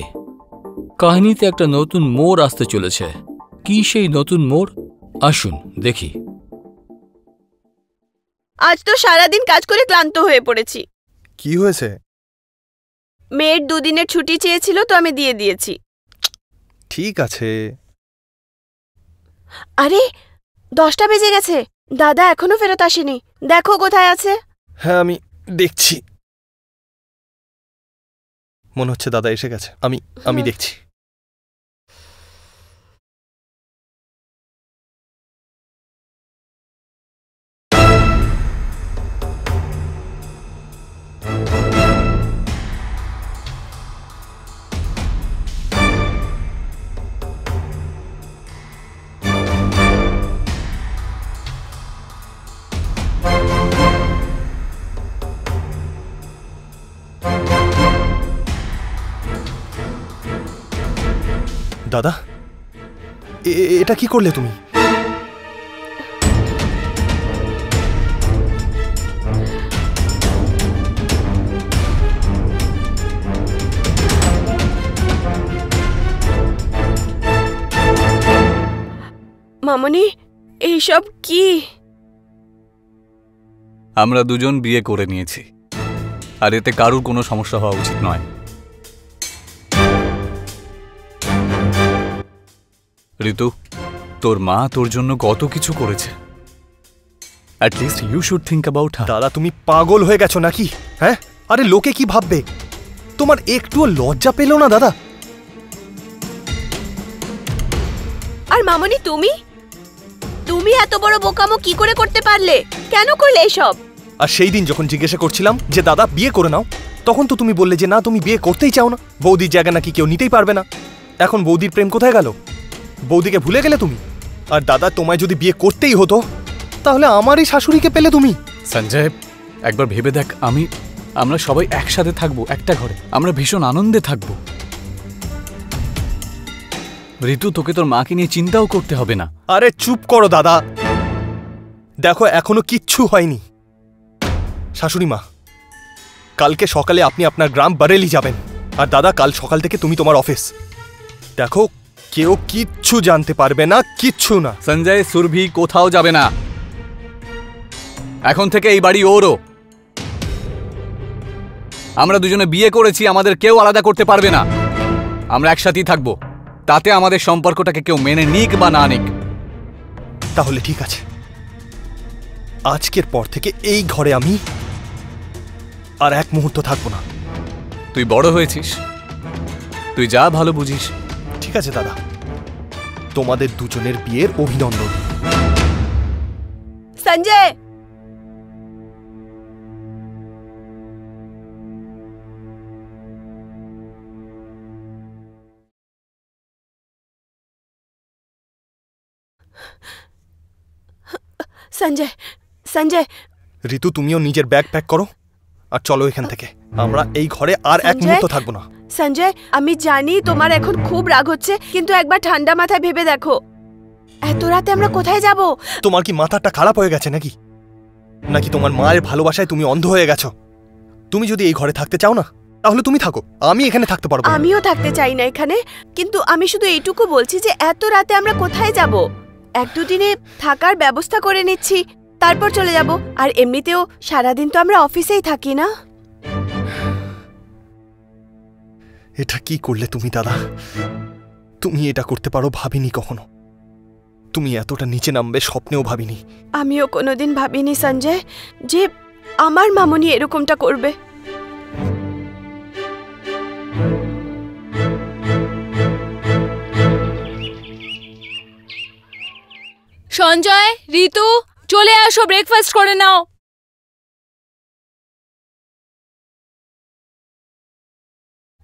কাহিনীতে একটা নতুন মোড় আসতে চলেছে। কি সেই নতুন মোড়? আসুন দেখি। আজ তো সারাদিন কাজ করে ক্লান্ত হয়ে পড়েছি। কি হয়েছে? মেয়ের 2 দিনের ছুটি চেয়েছিল তো আমি দিয়ে দিয়েছি। ঠিক আছে। আরে 10টা বেজে গেছে, দাদা এখনো ফেরত আসেনি, দেখো কোথায় আছে। হ্যাঁ আমি দেখছি, মনে হচ্ছে দাদা এসে গেছে। আমি দেখছি। দাদা, এটা কি করলে তুমি? মামনি, এইসব কি? আমরা দুজন বিয়ে করে নিয়েছি, আর এতে কারুর কোনো সমস্যা হওয়া উচিত নয়। ঋতু, তোর মা তোর জন্য কত কিছু করেছে। At least you should think about her. দাদা তুমি পাগল হয়ে গেছো নাকি? হ্যাঁ, আরে লোকে কি ভাববে? তোমার একটুও লজ্জা পেল না দাদা? আর মামনি তুমি এত বড় বোকামো কি করে করতে পারলে? কেন করলে এসব? আর সেই দিন যখন জিজ্ঞাসা করছিলাম যে দাদা বিয়ে করে নাও, তখন তো তুমি বললে যে না, তুমি বিয়ে করতেই চাও না, বৌদির জায়গা নাকি কেউ নিতেই পারবে না। এখন বৌদির প্রেম কোথায় গেল? বৌদিকে ভুলে গেলে তুমি? আর দাদা তোমায় যদি বিয়ে করতেই হতো তাহলে আমারই শাশুড়িকে পেলে তুমি। সঞ্জয়, একবার ভেবে দেখ, আমরা সবাই একসাথে থাকবো একটা ঘরে, আমরা ভীষণ আনন্দে থাকবো। ঋতু, তোকে তোর মাকে নিয়ে চিন্তাও করতে হবে না। আরে চুপ করো দাদা, দেখো এখনো কিচ্ছু হয়নি। শাশুড়ি মা, কালকে সকালে আপনি আপনার গ্রাম বারেলি যাবেন, আর দাদা কাল সকাল থেকে তুমি তোমার অফিস। দেখো কেউ কিচ্ছু জানতে পারবে না, কিচ্ছু না। সঞ্জয়, সুরভি কোথাও যাবে না, এখন থেকে এই বাড়ি ওরও। আমরা দুজনে বিয়ে করেছি, আমাদের কেউ আলাদা করতে পারবে না, আমরা একসাথেই থাকবো। তাতে আমাদের সম্পর্কটাকে কেউ মেনে নিক বা না নিক। তাহলে ঠিক আছে, আজকের পর থেকে এই ঘরে আমি আর এক মুহূর্ত থাকবো না। তুই বড় হয়েছিস, তুই যা ভালো বুঝিস। ঠিক আছে দাদা, তোমাদের দুজনের বিয়ের অভিনন্দন। সঞ্জয়, সঞ্জয়, সঞ্জয়, ঋতু, তুমিও নিজের ব্যাগ প্যাক করো আর চলো এখান থেকে। আমরা এই ঘরে আর এক সঞ্জয়? মুহূর্ত থাকবো না। সঞ্জয়, আমি জানি তোমার এখন খুব রাগ হচ্ছে, কিন্তু একবার ঠান্ডা মাথায় ভেবে দেখো, এত রাতে আমরা কোথায় যাব? তোমার কি মাথাটা খারাপ হয়ে গেছে নাকি? নাকি তোমার মায়ের ভালোবাসায় তুমি অন্ধ হয়ে গেছো? তুমি যদি এই ঘরে থাকতে চাও না, তাহলে তুমি থাকো, আমি এখানে থাকতে পারবো না। আমিও থাকতে চাই না এখানে, কিন্তু আমি শুধু এইটুকু বলছি যে এত রাতে আমরা কোথায় যাব? এক দুদিনে থাকার ব্যবস্থা করে নিচ্ছি, তারপর চলে যাব। আর এমনিতেও সারাদিন তো আমরা অফিসেই থাকি না। এটা কি করলে তুমি দাদা? তুমি এটা করতে পারো ভাবিনি কখনো। তুমি এতটা নিচে নামবে স্বপ্নেও ভাবিনি। আমিও কোনোদিন ভাবিনি সঞ্জয় যে আমার মামনি এরকমটা করবে। সঞ্জয়, ঋতু, চলে আসো, ব্রেকফাস্ট করে নাও।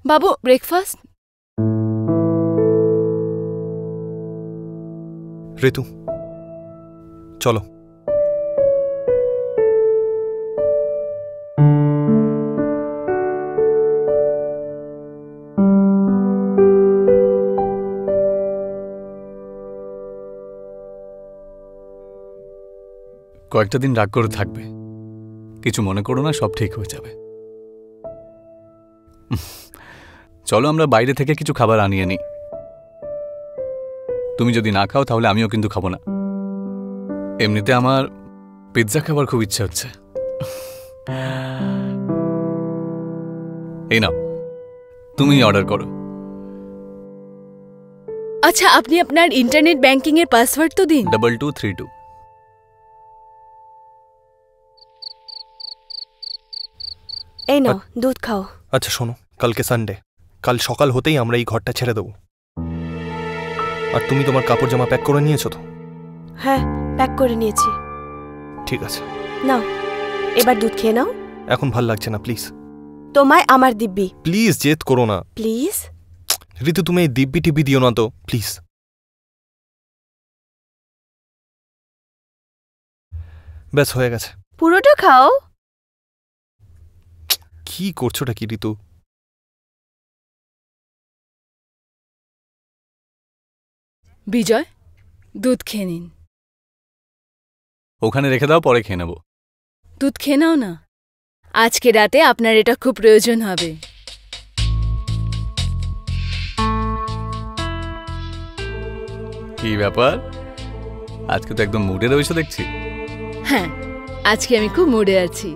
বাবু, ব্রেকফাস্ট। ঋতু, চলো। কয়েকটা দিন রাগ করে থাকবে, কিছু মনে করো না, সব ঠিক হয়ে যাবে। চলো আমরা বাইরে থেকে কিছু খাবার আনিয়ে নিই। তুমি যদি না খাও তাহলে আমিও কিন্তু খাবো না। এমনিতে আমার পিৎজা খাবার খুব ইচ্ছে হচ্ছে। এই নাও, তুমি অর্ডার করো। আচ্ছা, আপনি আপনার ইন্টারনেট ব্যাংকিং এর পাসওয়ার্ড তো দিন। 2232। এই নাও, দুধ খাও। আচ্ছা শোনো, কালকে সানডে, কাল সকাল হতেই আমরা এই ঘরটা ছেড়ে দেবো। আর তুমি তোমার কাপড় জামা প্যাক করে নিয়েছো তো? হ্যাঁ, প্যাক করে নিয়েছি। ঠিক আছে, নাও, এবার দুধ খেয়ে নাও। এখন ভাল লাগছে না, প্লিজ। তোমায় আমার দিব্যি। প্লিজ জেদ করো না। প্লিজ। ঋতু, তুমি এই দিব্যি টিব্বি দিও না তো, প্লিজ। ব্যাস হয়ে গেছে। পুরোটা খাও। কি করছোটা কি ঋতু? বিজয়, দুধ খেয়ে নিন। ওখানে রেখে দাও, পরে খেয়ে নেবো। দুধ খেয়ে নাও না, আজকে রাতে আপনার এটা খুব প্রয়োজন হবে। কি ব্যাপার, আজকে তো একদম মুডে রয়েছে দেখছি। হ্যাঁ, আজকে আমি খুব মুডে আছি।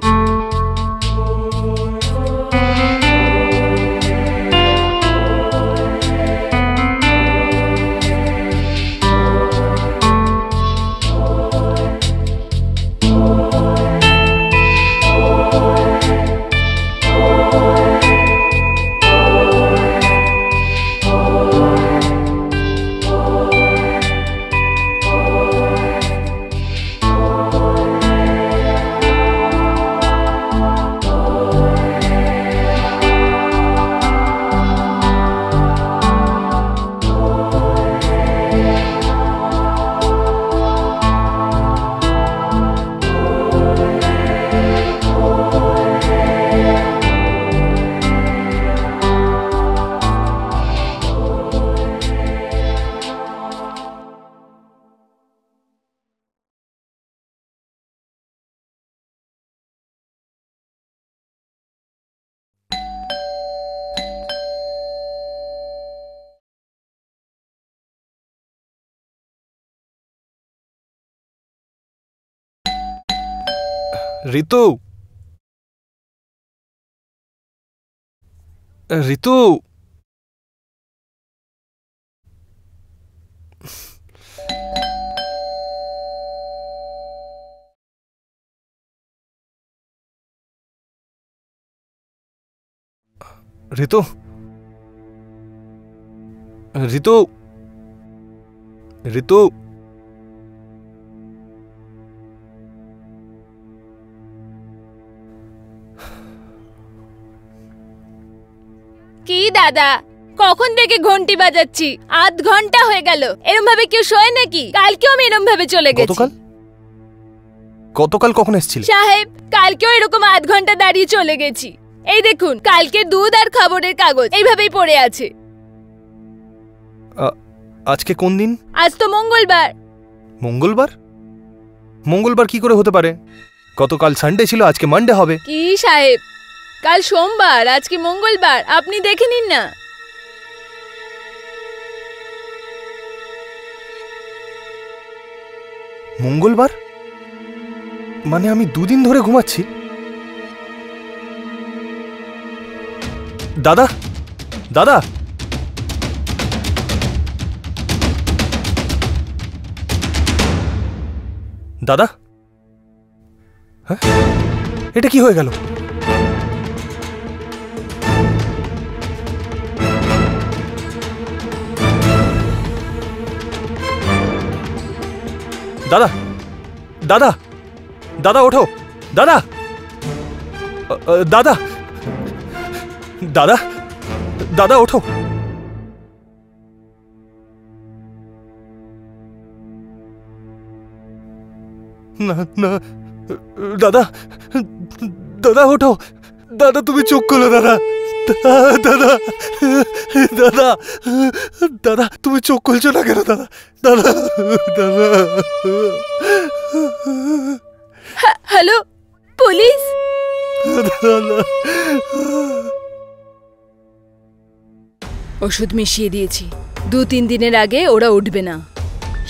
ঋতু, ঋতু, ঋতু, ঋতু, ঋতু, দাদা, কখন থেকে ঘন্টি বাজাচ্ছি, আধ ঘন্টা হয়ে গেল। এরম ভাবে কেউ শোয় নাকি? কালকেও আমি এরম ভাবে চলে গেছি। গতকাল কখন এসেছিলে? সাহেব, কালকেও এরকম আধ ঘন্টা দাঁড়িয়ে চলে গেছি। এই দেখুন, কালকের দুধ আর খবরের কাগজ এইভাবেই পড়ে আছে। আজকে কোন দিন? আজ তো মঙ্গলবার। মঙ্গলবার? মঙ্গলবার কি করে হতে পারে? গতকাল সানডে ছিল, আজকে মানডে হবে। কি সাহেব, কাল সোমবার, আজকে মঙ্গলবার, আপনি দেখে নিন না। মঙ্গলবার মানে আমি দুদিন ধরে ঘুমাচ্ছি। দাদা, দাদা, দাদা, হ্যাঁ, এটা কি হয়ে গেল? দাদা, দাদা, দাদা ওঠো, দাদা, দাদা, দাদা, দাদা ওঠো। না না, দাদা, দাদা ওঠো, দাদা তুমি চোখ খোলো, দাদা, দাদা, দাদা, দাদা তুমি চোখ খুলছো না কেন? দাদা, দাদা, দাদা। Hello, police? ওষুধ মিশিয়ে দিয়েছি, 2-3 দিনের আগে ওরা উঠবে না।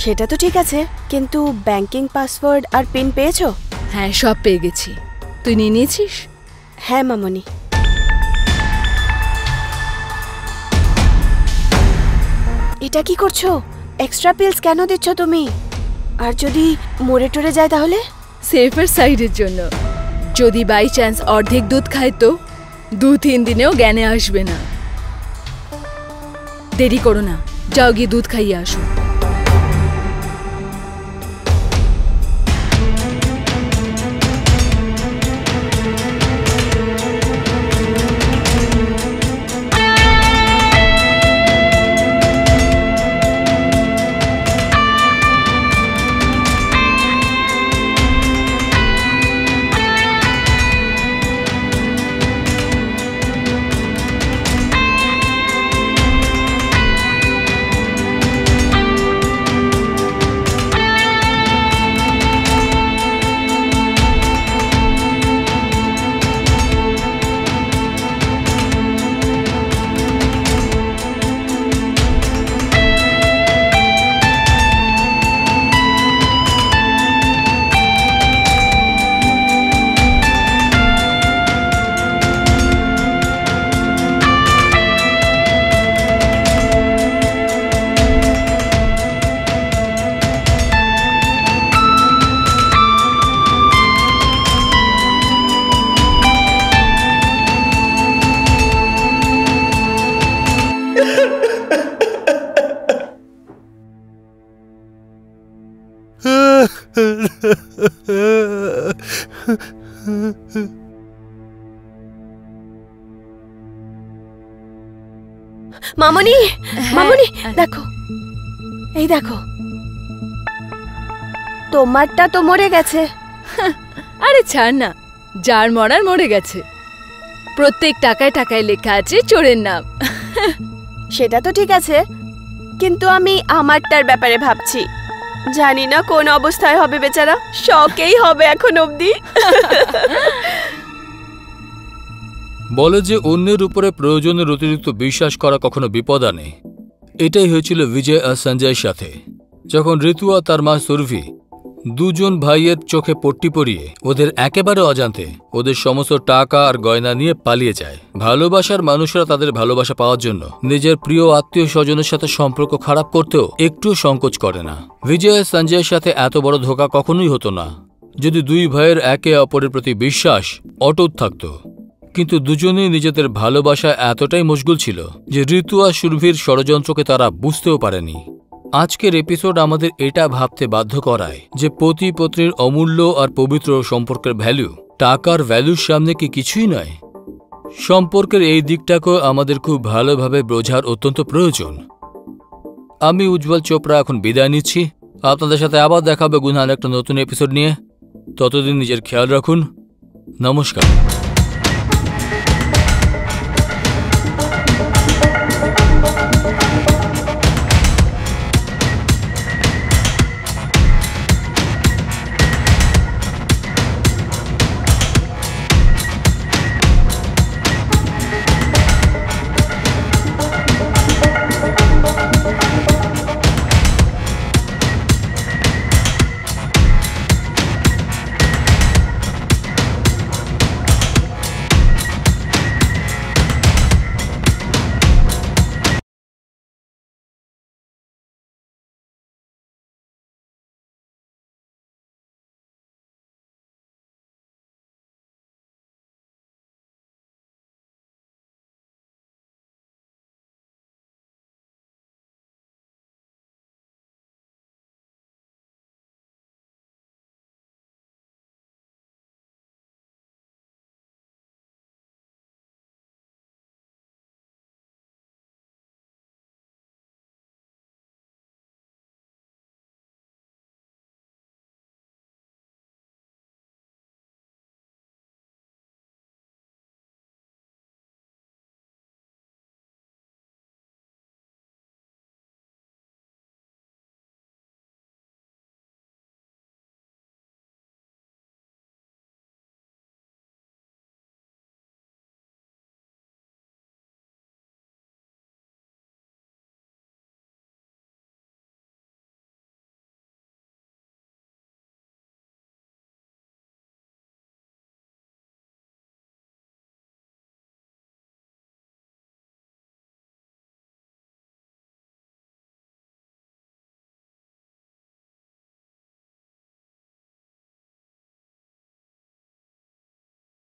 সেটা তো ঠিক আছে, কিন্তু ব্যাংকিং পাসওয়ার্ড আর পিন পেয়েছো? হ্যাঁ, সব পেয়ে গেছি। তুই নিয়ে নিয়েছিস? হ্যাঁ মামনি। এটা কি করছো? এক্সট্রা পিলস কেন দিচ্ছ তুমি? আর যদি মরে টরে যায় তাহলে? সেফার সাইডের জন্য। যদি বাই চান্স অর্ধেক দুধ খায় তো 2-3 দিনেও জ্ঞানে আসবে না। দেরি করো না, যাও গিয়ে দুধ খাইয়ে আসো। মামনি, মামনি দেখো, এই দেখো, তোমারটা তো মরে গেছে। আরে ছাড় না, যার মরার মরে গেছে। প্রত্যেক টাকায় টাকায় লেখা আছে চোরের নাম। সেটা তো ঠিক আছে, কিন্তু আমি আমারটার ব্যাপারে ভাবছি। জানি না কোন অবস্থায় হবে, বেচারা শকেই হবে এখন অবধি। বলে যে অন্যের উপরে প্রয়োজনের অতিরিক্ত বিশ্বাস করা কখনো বিপদ আনে। এটাই হয়েছিল বিজয় আর সঞ্জয়ের সাথে। যখন ঋতু আর তার মা সুরভি দুজন ভাইয়ের চোখে পট্টি পরিয়ে ওদের একেবারে অজান্তে ওদের সমস্ত টাকা আর গয়না নিয়ে পালিয়ে যায়। ভালোবাসার মানুষরা তাদের ভালোবাসা পাওয়ার জন্য নিজের প্রিয় আত্মীয় স্বজনের সাথে সম্পর্ক খারাপ করতেও একটু সংকোচ করে না। বিজয় আর সঞ্জয়ের সাথে এত বড় ধোঁকা কখনোই হতো না যদি দুই ভাইয়ের একে অপরের প্রতি বিশ্বাস অটুট থাকত। কিন্তু দুজনেই নিজেদের ভালোবাসায় এতটাই মশগুল ছিল যে ঋতু আর সুরভির ষড়যন্ত্রকে তারা বুঝতেও পারেনি। আজকের এপিসোড আমাদের এটা ভাবতে বাধ্য করায় যে পতি পত্নীর অমূল্য আর পবিত্র সম্পর্কের ভ্যালু টাকার ভ্যালুর সামনে কি কিছুই নয়। সম্পর্কের এই দিকটাকেও আমাদের খুব ভালোভাবে বোঝার অত্যন্ত প্রয়োজন। আমি উজ্জ্বল চোপড়া এখন বিদায় নিচ্ছি। আপনাদের সাথে আবার দেখা হবে গুনহার একটা নতুন এপিসোড নিয়ে। ততদিন নিজের খেয়াল রাখুন। নমস্কার।